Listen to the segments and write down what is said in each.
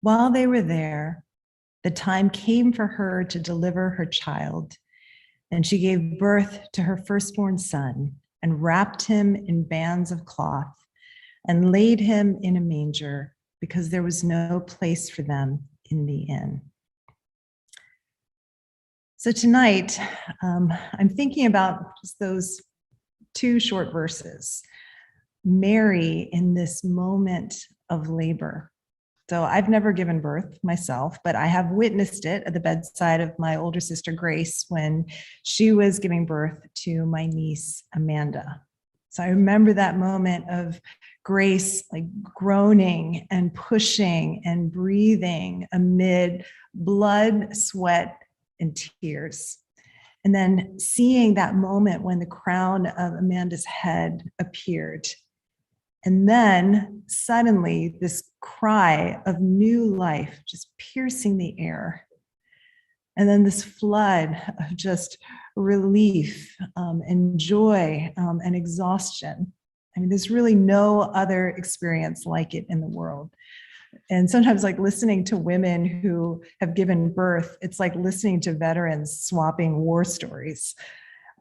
While they were there, the time came for her to deliver her child, and she gave birth to her firstborn son and wrapped him in bands of cloth and laid him in a manger because there was no place for them in the inn. So tonight, I'm thinking about just those two short verses. Mary in this moment of labor. So I've never given birth myself, but I have witnessed it at the bedside of my older sister, Grace, when she was giving birth to my niece, Amanda. So I remember that moment of Grace like groaning and pushing and breathing amid blood, sweat, and tears. And then seeing that moment when the crown of Amanda's head appeared. And then suddenly this cry of new life just piercing the air. And then this flood of just relief and joy and exhaustion. I mean, there's really no other experience like it in the world. And sometimes like listening to women who have given birth, it's like listening to veterans swapping war stories.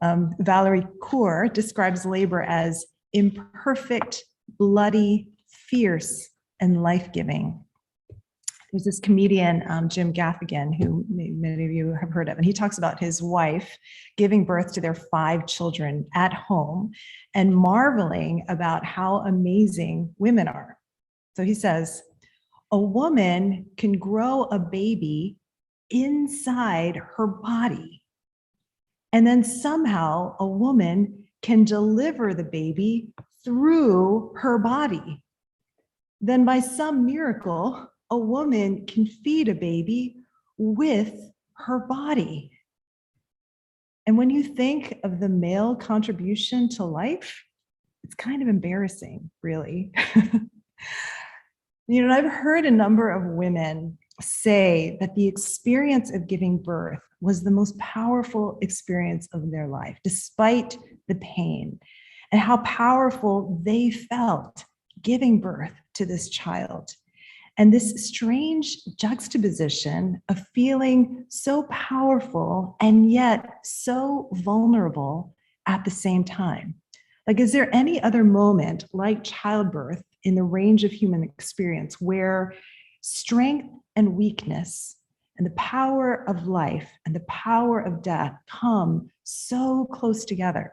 Valerie Kaur describes labor as imperfect, bloody, fierce, and life-giving. There's this comedian, Jim Gaffigan, who many of you have heard of, and he talks about his wife giving birth to their 5 children at home and marveling about how amazing women are. So he says, a woman can grow a baby inside her body, and then somehow a woman can deliver the baby through her body. Then by some miracle, a woman can feed a baby with her body. And when you think of the male contribution to life, it's kind of embarrassing, really. You know, I've heard a number of women say that the experience of giving birth was the most powerful experience of their life, despite the pain, and how powerful they felt giving birth to this child. And this strange juxtaposition of feeling so powerful and yet so vulnerable at the same time. Like, is there any other moment like childbirth in the range of human experience where strength and weakness and the power of life and the power of death come so close together?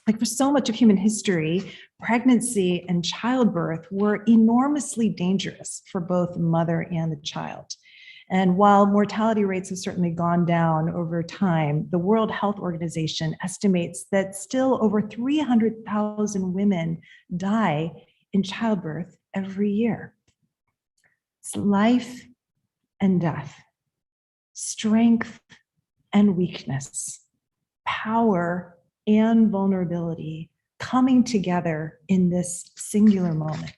Like, for so much of human history, pregnancy and childbirth were enormously dangerous for both the mother and the child. And while mortality rates have certainly gone down over time, the World Health Organization estimates that still over 300,000 women die in childbirth every year. It's life and death, strength and weakness, power and vulnerability coming together in this singular moment.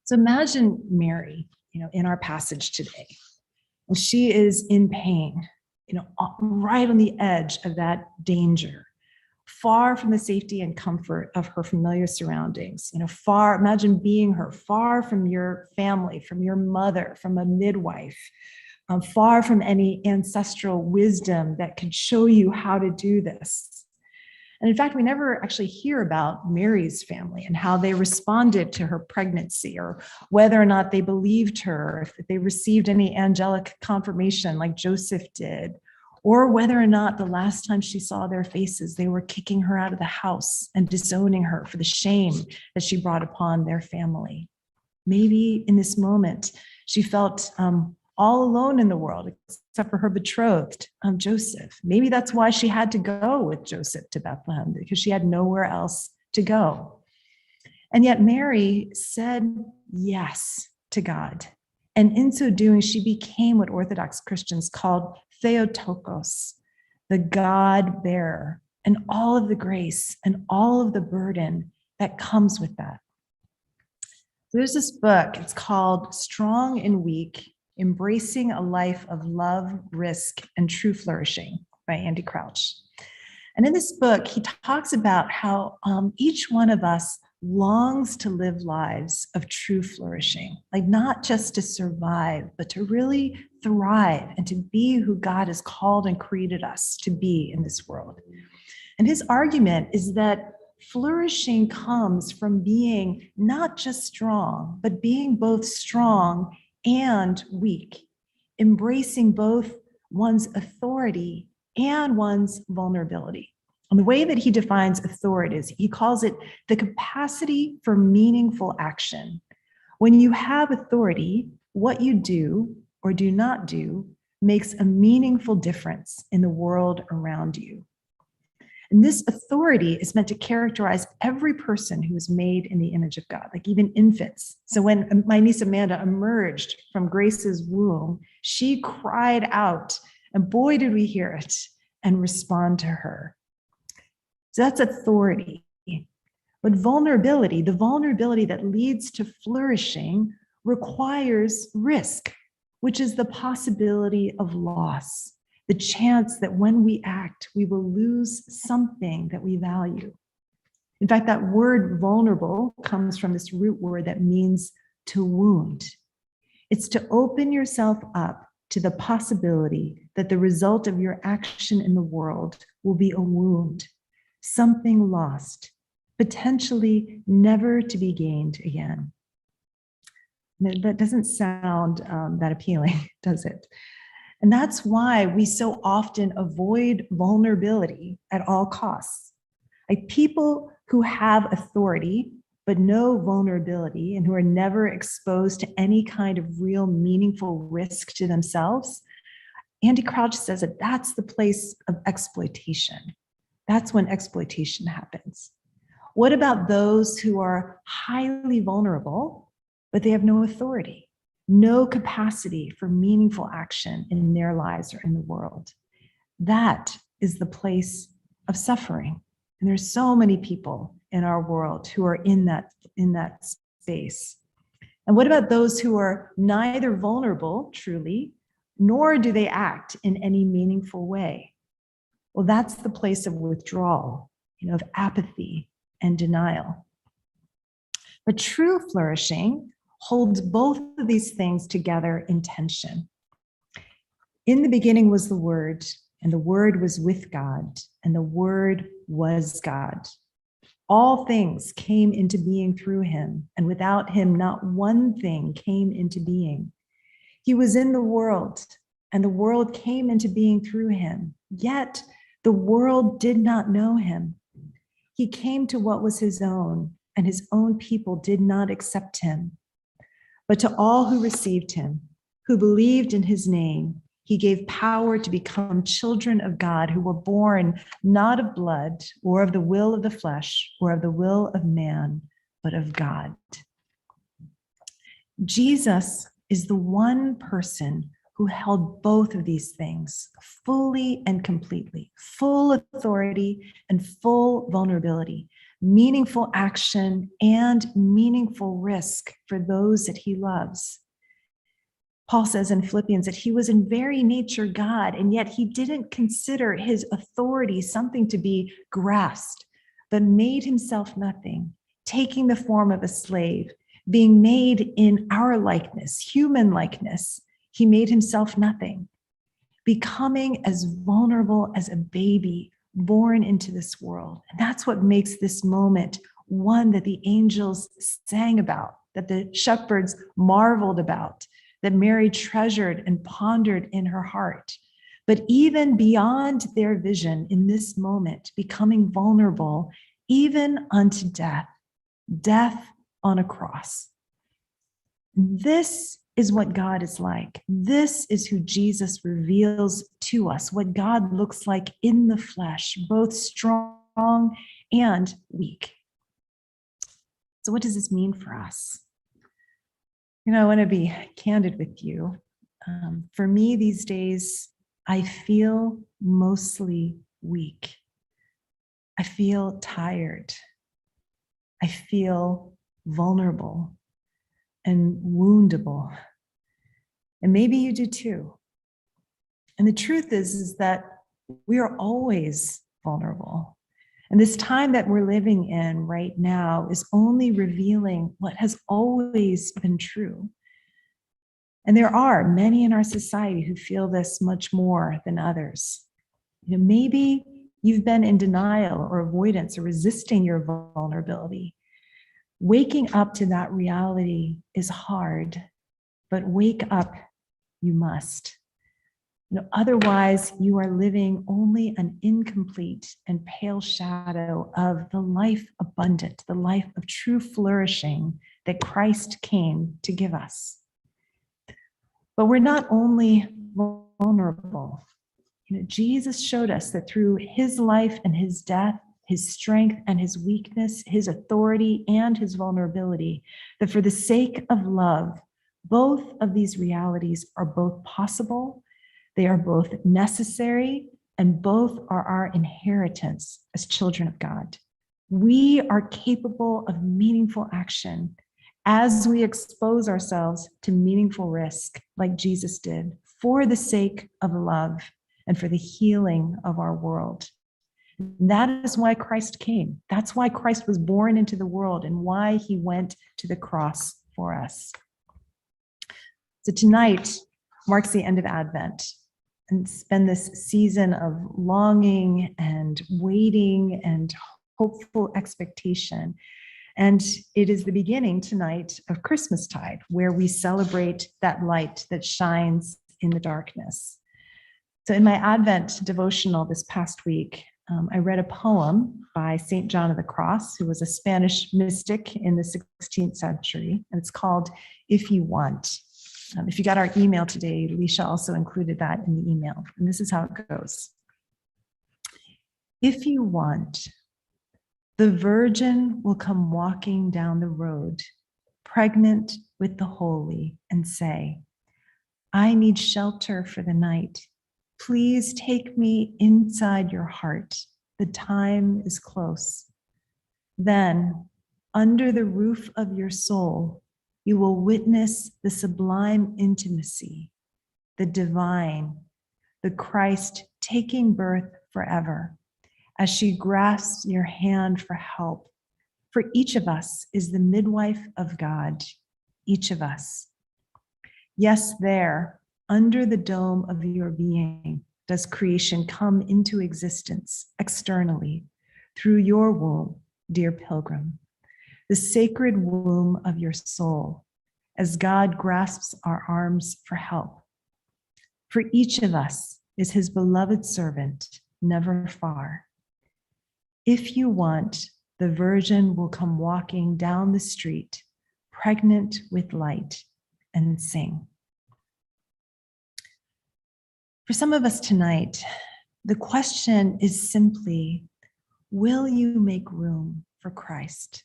So imagine Mary, in our passage today. And she is in pain, right on the edge of that danger, far from the safety and comfort of her familiar surroundings, imagine being her, far from your family, from your mother, from a midwife, far from any ancestral wisdom that could show you how to do this. And in fact, we never actually hear about Mary's family and how they responded to her pregnancy, or whether or not they believed her, if they received any angelic confirmation like Joseph did, or whether or not the last time she saw their faces, they were kicking her out of the house and disowning her for the shame that she brought upon their family. Maybe in this moment, she felt all alone in the world, except for her betrothed, Joseph. Maybe that's why she had to go with Joseph to Bethlehem, because she had nowhere else to go. And yet Mary said yes to God. And in so doing, she became what Orthodox Christians called Theotokos, the God bearer, and all of the grace and all of the burden that comes with that. There's this book, it's called Strong and Weak, Embracing a Life of Love, Risk, and True Flourishing by Andy Crouch. And in this book, he talks about how each one of us longs to live lives of true flourishing, like not just to survive, but to really thrive and to be who God has called and created us to be in this world. And his argument is that flourishing comes from being not just strong, but being both strong and weak, embracing both one's authority and one's vulnerability. And the way that he defines authority is he calls it the capacity for meaningful action. When you have authority, what you do or do not do makes a meaningful difference in the world around you. And this authority is meant to characterize every person who is made in the image of God, like even infants. So when my niece Amanda emerged from Grace's womb, she cried out, and boy, did we hear it and respond to her. So that's authority. But vulnerability, the vulnerability that leads to flourishing, requires risk, which is the possibility of loss, the chance that when we act, we will lose something that we value. In fact, that word vulnerable comes from this root word that means to wound. It's to open yourself up to the possibility that the result of your action in the world will be a wound, something lost, potentially never to be gained again. That doesn't sound that appealing, does it? And that's why we so often avoid vulnerability at all costs. Like people who have authority, but no vulnerability and who are never exposed to any kind of real meaningful risk to themselves, Andy Crouch says that that's the place of exploitation. That's when exploitation happens. What about those who are highly vulnerable, but they have no authority? No capacity for meaningful action in their lives or in the world. That is the place of suffering. And there's so many people in our world who are in that space. And what about those who are neither vulnerable truly, nor do they act in any meaningful way? Well, that's the place of withdrawal, of apathy and denial. But true flourishing holds both of these things together in tension. In the beginning was the Word, and the Word was with God, and the Word was God. All things came into being through him, and without him, not one thing came into being. He was in the world, and the world came into being through him, yet the world did not know him. He came to what was his own, and his own people did not accept him. But to all who received him, who believed in his name, he gave power to become children of God, who were born not of blood or of the will of the flesh or of the will of man, but of God. Jesus is the one person who held both of these things fully and completely, full authority and full vulnerability, meaningful action and meaningful risk for those that he loves. Paul says in Philippians that he was in very nature God, and yet he didn't consider his authority something to be grasped, but made himself nothing, taking the form of a slave, being made in our likeness, human likeness. He made himself nothing, becoming as vulnerable as a baby born into this world. And that's what makes this moment one that the angels sang about, that the shepherds marveled about, that Mary treasured and pondered in her heart. But even beyond their vision in this moment, becoming vulnerable, even unto death, death on a cross. This is what God is like. This is who Jesus reveals to us, what God looks like in the flesh, both strong and weak. So what does this mean for us? I want to be candid with you. For me these days, I feel mostly weak. I feel tired. I feel vulnerable and woundable. And maybe you do too. And the truth is that we are always vulnerable. And this time that we're living in right now is only revealing what has always been true. And there are many in our society who feel this much more than others. Maybe you've been in denial or avoidance or resisting your vulnerability. Waking up to that reality is hard, but wake up you must. Otherwise, you are living only an incomplete and pale shadow of the life abundant, the life of true flourishing that Christ came to give us. But we're not only vulnerable. Jesus showed us that through his life and his death, his strength and his weakness, his authority and his vulnerability, that for the sake of love, both of these realities are both possible. They are both necessary, and both are our inheritance as children of God. We are capable of meaningful action as we expose ourselves to meaningful risk, like Jesus did, for the sake of love and for the healing of our world. And that is why Christ came. That's why Christ was born into the world and why he went to the cross for us. So tonight marks the end of Advent, and spend this season of longing and waiting and hopeful expectation. And it is the beginning tonight of Christmastide, where we celebrate that light that shines in the darkness. So in my Advent devotional this past week, I read a poem by St. John of the Cross, who was a Spanish mystic in the 16th century, and it's called If You Want. If you got our email today, Alicia also included that in the email. And this is how it goes. If you want, the Virgin will come walking down the road, pregnant with the holy, and say, I need shelter for the night. Please take me inside your heart. The time is close. Then, under the roof of your soul, you will witness the sublime intimacy, the divine, the Christ taking birth forever, as she grasps your hand for help. For each of us is the midwife of God, each of us. Yes, there, under the dome of your being, does creation come into existence externally through your womb, dear pilgrim, the sacred womb of your soul, as God grasps our arms for help. For each of us is his beloved servant, never far. If you want, the Virgin will come walking down the street, pregnant with light, and sing. For some of us tonight, the question is simply, will you make room for Christ?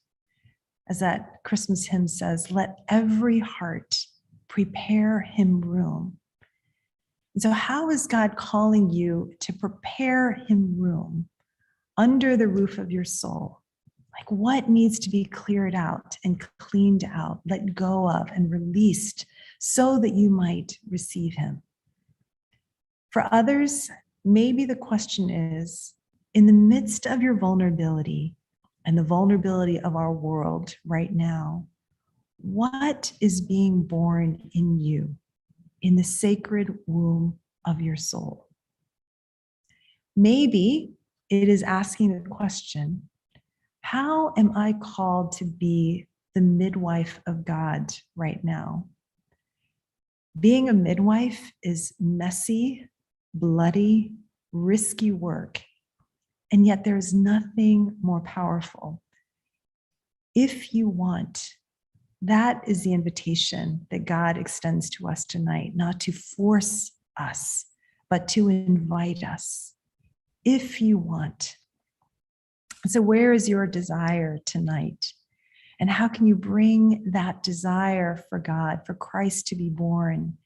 As that Christmas hymn says, let every heart prepare him room. And so how is God calling you to prepare him room under the roof of your soul? Like, what needs to be cleared out and cleaned out, let go of and released so that you might receive him? For others, maybe the question is, in the midst of your vulnerability and the vulnerability of our world right now, what is being born in you, in the sacred womb of your soul? Maybe it is asking the question, how am I called to be the midwife of God right now? Being a midwife is messy, bloody, risky work. And yet there is nothing more powerful. If you want, that is the invitation that God extends to us tonight, not to force us, but to invite us. If you want. So where is your desire tonight? And how can you bring that desire for God, for Christ to be born,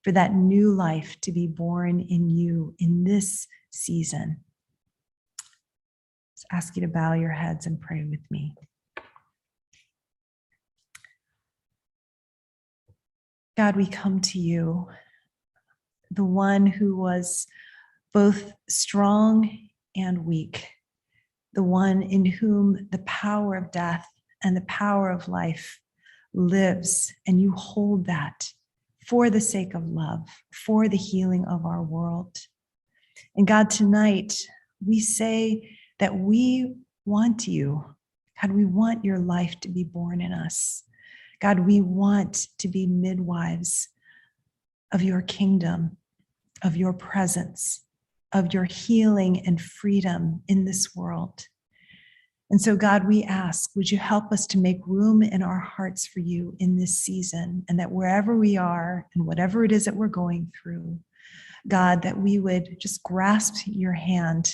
for that new life to be born in you in this season? Just ask you to bow your heads and pray with me. God, we come to you, the one who was both strong and weak, the one in whom the power of death and the power of life lives, and you hold that for the sake of love, for the healing of our world. And God, tonight, we say that we want you. God, we want your life to be born in us. God, we want to be midwives of your kingdom, of your presence, of your healing and freedom in this world. And so, God, we ask, would you help us to make room in our hearts for you in this season, and that wherever we are and whatever it is that we're going through, God, that we would just grasp your hand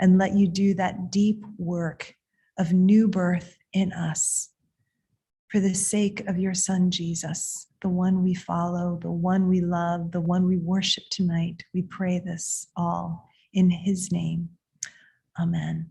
and let you do that deep work of new birth in us for the sake of your Son, Jesus, the one we follow, the one we love, the one we worship tonight. We pray this all in his name. Amen.